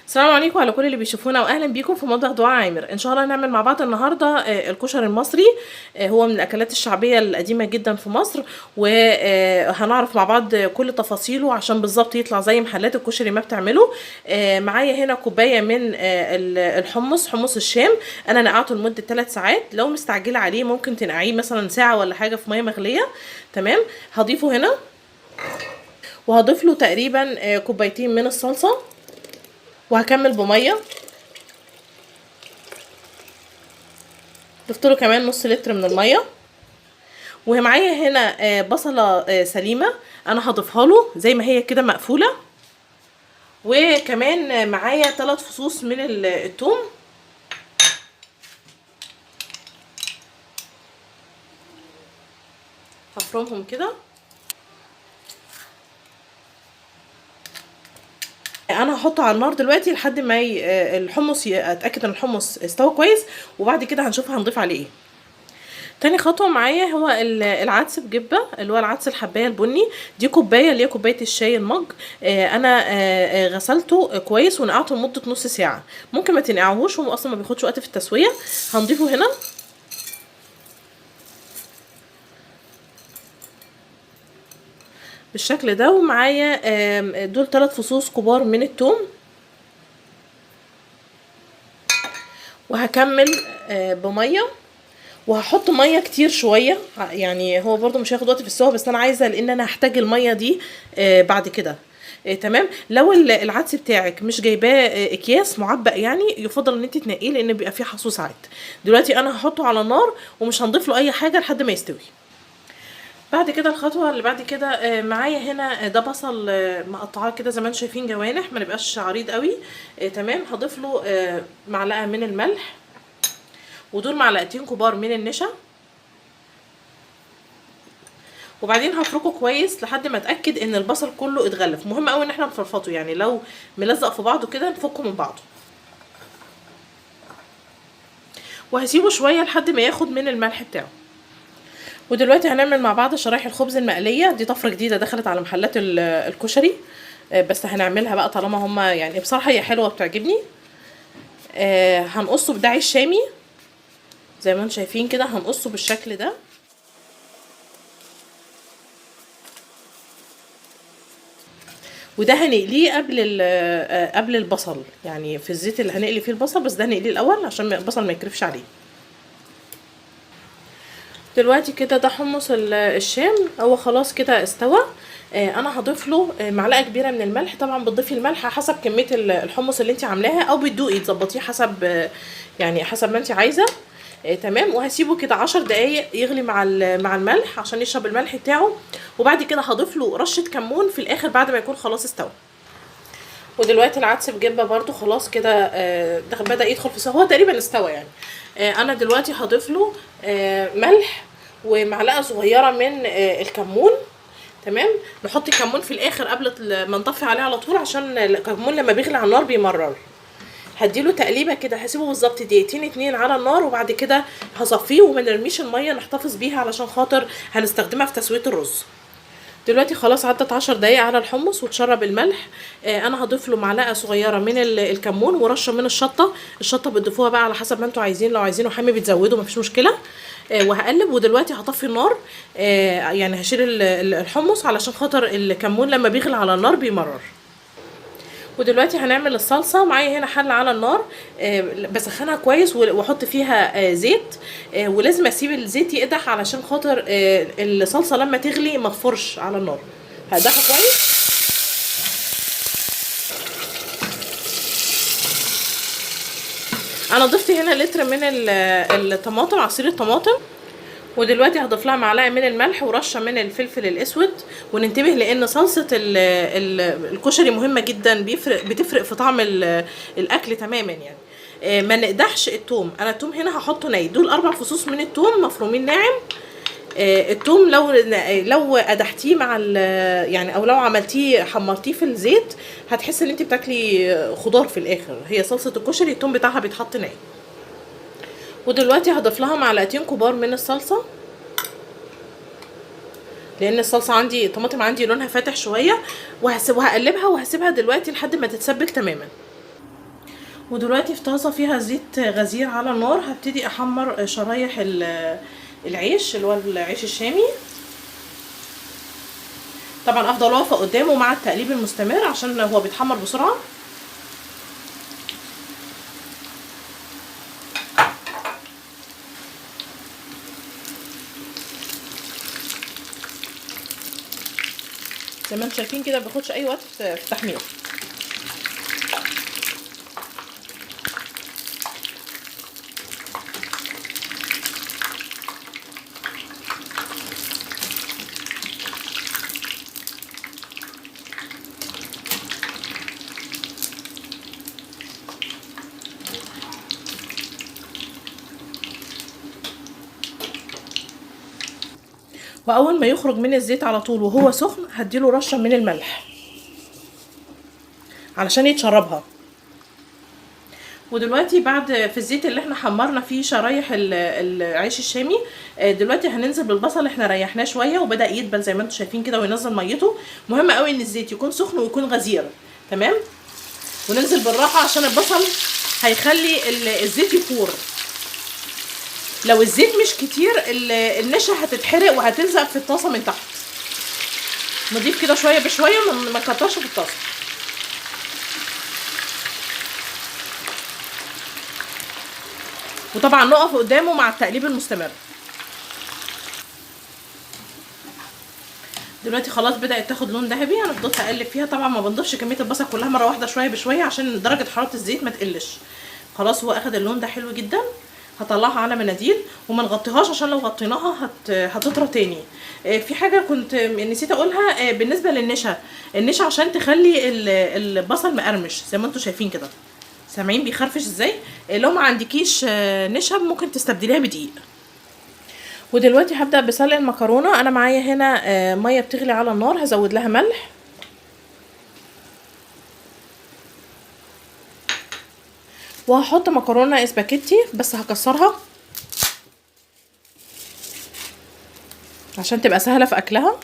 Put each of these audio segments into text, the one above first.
السلام عليكم على كل اللي بيشوفونا واهلا بيكم في مطبخ دعاء عامر. ان شاء الله هنعمل مع بعض النهارده الكشري المصري. هو من الاكلات الشعبيه القديمه جدا في مصر، وهنعرف مع بعض كل تفاصيله عشان بالظبط يطلع زي محلات الكشري ما بتعمله. معايا هنا كوبايه من حمص الشام. انا نقعته لمده 3 ساعات. لو مستعجله عليه ممكن تنقعيه مثلا ساعه ولا حاجه في ميه مغليه. تمام. هضيفه هنا وهضيف له تقريبا كوبايتين من الصلصه، وهكمل بميه. ضفت له كمان نص لتر من الميه. ومعايا هنا بصله سليمه، انا هضيفها له زي ما هي كده مقفوله. وكمان معايا 3 فصوص من الثوم. هفرمهم كده. انا هحطه على النار دلوقتي لحد ما الحمص اتاكد ان الحمص استوى كويس، وبعد كده هنشوف هنضيف عليه ايه. تاني خطوه معايا هو العدس بجبه، اللي هو العدس الحبايه البني. دي كوبايه، اللي هي كوبايه الشاي المج. انا غسلته كويس ونقعته لمده نص ساعه. ممكن ما تنقعوهوش، هو اصلا ما بياخدش وقت في التسويه. هنضيفه هنا بالشكل ده. ومعايا دول 3 فصوص كبار من الثوم. وهكمل بميه، وهحط ميه كتير شويه، يعني هو برضو مش هياخد وقت في السوا، بس انا عايزه لان انا هحتاج الميه دي بعد كده. تمام. لو العدس بتاعك مش جايباه اكياس معبأ، يعني يفضل ان انت تنقيه لان بيبقى فيه حصوص عاد. دلوقتي انا هحطه على النار ومش هنضيف له اي حاجه لحد ما يستوي. بعد كده الخطوه اللي بعد كده معايا هنا ده بصل مقطعاه كده زي ما انتم شايفين جوانح، ما نبقاش عريض قوي. تمام. هضيف له معلقه من الملح، ودول معلقتين كبار من النشا. وبعدين هفركه كويس لحد ما اتاكد ان البصل كله اتغلف. مهم قوي ان احنا نفرفطه، يعني لو ملزق في بعضه كده نفكه من بعضه. وهسيبه شويه لحد ما ياخد من الملح بتاعه. ودلوقتي هنعمل مع بعض شرايح الخبز المقليه. دي طفره جديده دخلت على محلات الكشري، بس هنعملها بقى طالما هما يعني بصراحه هي حلوه وبتعجبني. هنقصه بدعي الشامي زي ما انتم شايفين كده، هنقصه بالشكل ده. وده هنقليه قبل البصل، يعني في الزيت اللي هنقلي فيه البصل، بس ده هنقليه الاول عشان البصل ما يكرفش عليه. دلوقتي كده ده حمص الشام، هو خلاص كده استوى. انا هضيف له معلقه كبيره من الملح. طبعا بتضيفي الملح حسب كميه الحمص اللي انت عاملاها، او بتدوقي تظبطيه حسب يعني حسب ما انت عايزه. تمام. وهسيبه كده 10 دقايق يغلي مع الملح عشان يشرب الملح بتاعه. وبعد كده هضيف له رشه كمون في الاخر بعد ما يكون خلاص استوى. ودلوقتي العدس بجبه برده خلاص كده بدأ يدخل في سوا، هو تقريبا استوى يعني. انا دلوقتي هضيف له ملح ومعلقه صغيره من الكمون. تمام. نحط الكمون في الاخر قبل ما نطفي عليه على طول، عشان الكمون لما بيغلي على النار بيمرر. هديله تقليبه كده، هسيبه بالظبط دقيقتين 2 على النار، وبعد كده هصفيه وما نرميش الميه، نحتفظ بيها علشان خاطر هنستخدمها في تسويه الرز. دلوقتي خلاص عدت 10 دقايق على الحمص وتشرب الملح. انا هضيف له معلقه صغيره من الكمون ورشه من الشطه بتضيفوها بقى على حسب ما انتوا عايزين، لو عايزينه حامي بتزودوا مفيش مشكله. وهقلب. ودلوقتي هطفي النار، يعني هشيل الحمص علشان خاطر الكمون لما بيغلي على النار بيمرر. ودلوقتي هنعمل الصلصه. معايا هنا حله على النار، بسخنها كويس واحط فيها زيت. ولازم اسيب الزيت يقدح علشان خاطر الصلصه لما تغلي ما تفرش على النار. هقدحها كويس. انا ضفت هنا لتر من الطماطم، عصير الطماطم. ودلوقتي هضيف لها معلقه من الملح ورشه من الفلفل الاسود. وننتبه لان صلصه الكشري مهمه جدا، بتفرق في طعم الاكل تماما يعني. ما نقدحش الثوم. انا الثوم هنا هحطه ني. دول 4 فصوص من الثوم مفرومين ناعم. الثوم لو قدحتيه مع يعني او لو عملتيه حمرتيه في الزيت هتحسي ان انت بتاكلي خضار في الاخر. هي صلصه الكشري الثوم بتاعها بيتحط ناعم. ودلوقتي هضيف لها معلقتين كبار من الصلصه، لان الصلصه عندي الطماطم عندي لونها فاتح شويه. وهقلبها وهسيبها دلوقتي لحد ما تتسبك تماما. ودلوقتي في طاسه فيها زيت غزير على النار هبتدي احمر شرايح العيش اللي هو العيش الشامي. طبعا افضل واقفه قدامه مع التقليب المستمر عشان هو بيتحمر بسرعه. زي ما انتم شايفين كده مبياخدش اي وقت في التحمير. واول ما يخرج من الزيت على طول وهو سخن هديله رشه من الملح علشان يتشربها. ودلوقتي بعد في الزيت اللي احنا حمرنا فيه شرايح العيش الشامي، دلوقتي هننزل بالبصل. احنا ريحناه شويه وبدا يدبل زي ما انتم شايفين كده وينزل ميته. مهم قوي ان الزيت يكون سخن ويكون غزير. تمام. وننزل بالراحه عشان البصل هيخلي الزيت يفور. لو الزيت مش كتير النشا هتتحرق وهتلزق في الطاسه من تحت. نضيف كده شويه بشويه ما نكترش في الطاسه. وطبعا نقف قدامه مع التقليب المستمر. دلوقتي خلاص بدات تاخد لون ذهبي. انا فضلت اقلب فيها. طبعا ما بنضيفش كميه البصل كلها مره واحده، شويه بشويه عشان درجه حراره الزيت ما تقلش. خلاص هو اخد اللون ده حلو جدا. هطلعها على مناديل وما نغطيهاش عشان لو غطيناها هتطرى تاني. في حاجه كنت نسيت اقولها بالنسبه للنشا. النشا عشان تخلي البصل مقرمش زي ما انتم شايفين كده. سامعين بيخرفش ازاي؟ لو ما عندكيش نشا ممكن تستبدليها بدقيق. ودلوقتي هبدا بسلق المكرونه. انا معايا هنا ميه بتغلي على النار، هزود لها ملح وهحط مكرونه اسباجيتي بس هكسرها عشان تبقى سهله في اكلها.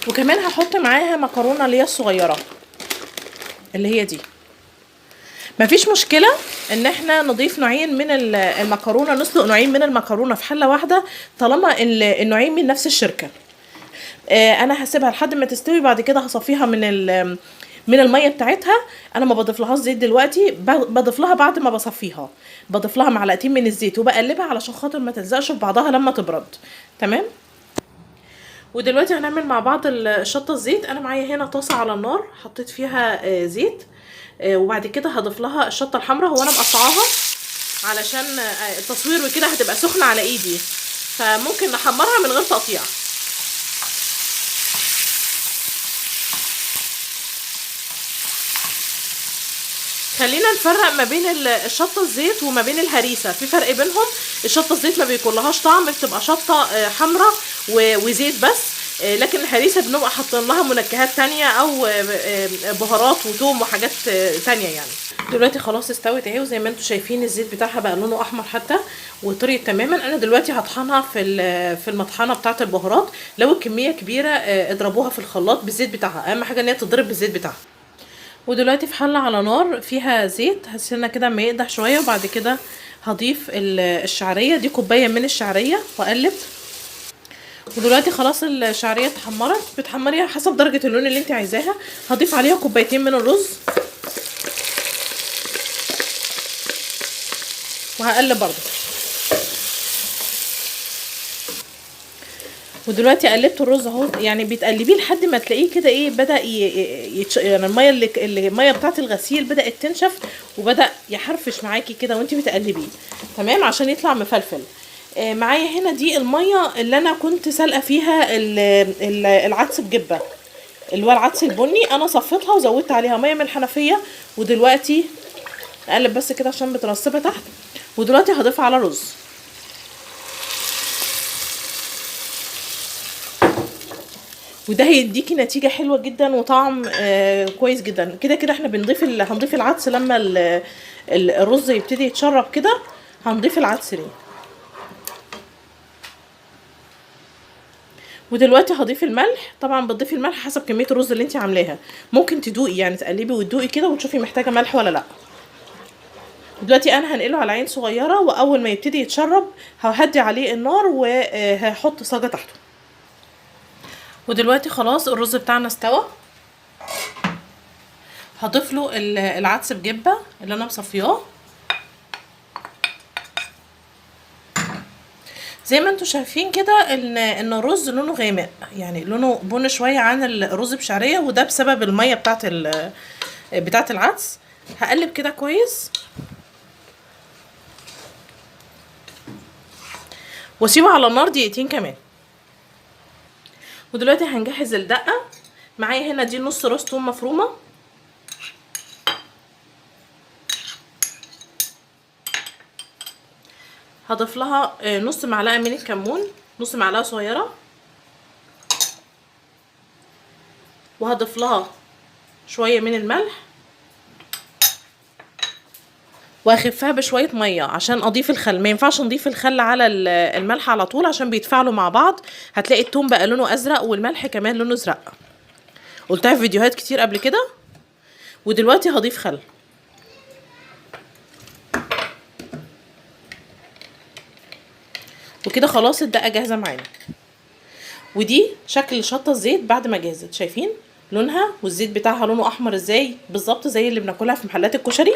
وكمان هحط معاها مكرونه اللي هي الصغيره اللي هي دي. مفيش مشكله ان احنا نضيف نوعين من المكرونه، نسلق نوعين من المكرونه في حله واحده طالما النوعين من نفس الشركه. انا هسيبها لحد ما تستوي. بعد كده هصفيها من الميه بتاعتها. انا ما بضيف لهاش زيت دلوقتي، بضيف لها بعد ما بصفيها. بضيف لها معلقتين من الزيت وبقلبها علشان خاطر ما تلزقش في بعضها لما تبرد. تمام. ودلوقتي هنعمل مع بعض الشطه الزيت. انا معايا هنا طاسه على النار حطيت فيها زيت، وبعد كده هضيف لها الشطه الحمراء. هو انا مقطعاها علشان التصوير وكده هتبقى سخنه على ايدي، فممكن نحمرها من غير تقطيع. خلينا نفرق ما بين الشطه الزيت وما بين الهريسه. في فرق بينهم. الشطه الزيت ما بيكونلهاش طعم، بتبقى شطه حمراء وزيت بس. لكن الهريسه بنبقى حاطين لها منكهات تانية او بهارات وتوم وحاجات تانية يعني. دلوقتي خلاص استوت اهي، وزي ما انتم شايفين الزيت بتاعها بقى لونه احمر حتى وطريت تماما. انا دلوقتي هطحنها في المطحنه بتاعه البهارات. لو الكميه كبيره اضربوها في الخلاط بالزيت بتاعها. اهم حاجه ان هي تضرب بالزيت بتاعها. ودلوقتي في حله على نار فيها زيت هستنى كده اما يقدح شويه، وبعد كده هضيف الشعريه. دي كوبايه من الشعريه واقلب. ودلوقتي خلاص الشعريه اتحمرت. بتحمريها حسب درجه اللون اللي انت عايزاها. هضيف عليها كوبايتين من الرز وهقلب برضه. ودلوقتي قلبت الرز اهو، يعني بتقلبيه لحد ما تلاقيه كده ايه بدا يعني الميه بتاعه الغسيل بدات تنشف وبدا يحرفش معاكي كده وانت بتقلبيه. تمام عشان يطلع مفلفل. معايا هنا دي الميه اللي انا كنت سالقه فيها العدس بجبه، اللي هو العدس البني. انا صفيتها وزودت عليها ميه من الحنفيه. ودلوقتي اقلب بس كده عشان مترسبه تحت. ودلوقتي هضيفها على رز. وده هيديكي نتيجه حلوه جدا وطعم كويس جدا. كده كده احنا هنضيف العدس لما الرز يبتدي يتشرب كده. هنضيف العدس ليه. ودلوقتي هضيف الملح. طبعا بتضيفي الملح حسب كميه الرز اللي انت عاملاها، ممكن تدوقي يعني تقلبي وتدوقي كده وتشوفي محتاجه ملح ولا لا. دلوقتي انا هنقله على عين صغيره، واول ما يبتدي يتشرب ههدي عليه النار وهحط صاجه تحته. ودلوقتي خلاص الرز بتاعنا استوى. هضيف له العدس بجبه اللي انا مصفياه. زي ما انتم شايفين كده ان الرز لونه غامق، يعني لونه بني شويه عن الرز بشعريه، وده بسبب الميه بتاعه العدس. هقلب كده كويس واسيبه على النار دقيقتين كمان. ودلوقتي هنجهز الدقه. معايا هنا دي نص راس توم مفرومه، هضيف لها نص معلقه من الكمون، نص معلقه صغيره، وهضيف لها شويه من الملح، واخفها بشويه ميه عشان اضيف الخل. ما ينفعش نضيف الخل على الملح على طول عشان بيتفاعلوا مع بعض، هتلاقي التوم بقى لونه ازرق والملح كمان لونه ازرق، قلتها في فيديوهات كتير قبل كده. ودلوقتي هضيف خل. وكده خلاص الدقه جاهزه معانا. ودي شكل شطه الزيت بعد ما جهزت، شايفين لونها والزيت بتاعها لونه احمر ازاي، بالظبط زي اللي بناكلها في محلات الكشري.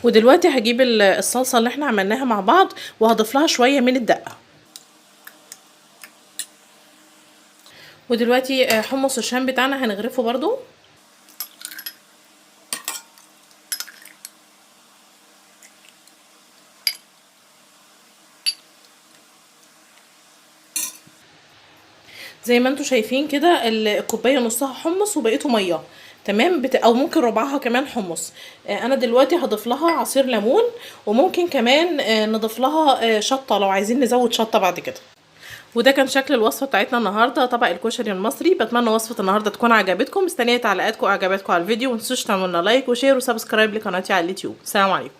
ودلوقتي هجيب الصلصه اللي احنا عملناها مع بعض وهضيف لها شويه من الدقه. ودلوقتي حمص الشام بتاعنا هنغرفه برضو. زي ما انتم شايفين كده الكوبايه نصها حمص وبقيته ميه، تمام. او ممكن ربعها كمان حمص. انا دلوقتي هضيف لها عصير ليمون، وممكن كمان نضيف لها شطه لو عايزين نزود شطه بعد كده. وده كان شكل الوصفه بتاعتنا النهارده، طبق الكشري المصري. بتمنى وصفه النهارده تكون عجبتكم. مستنيه تعليقاتكم واعجاباتكم على الفيديو، ومتنسوش تعملوا لنا لايك وشير وسبسكرايب لقناتي على اليوتيوب. سلام عليكم.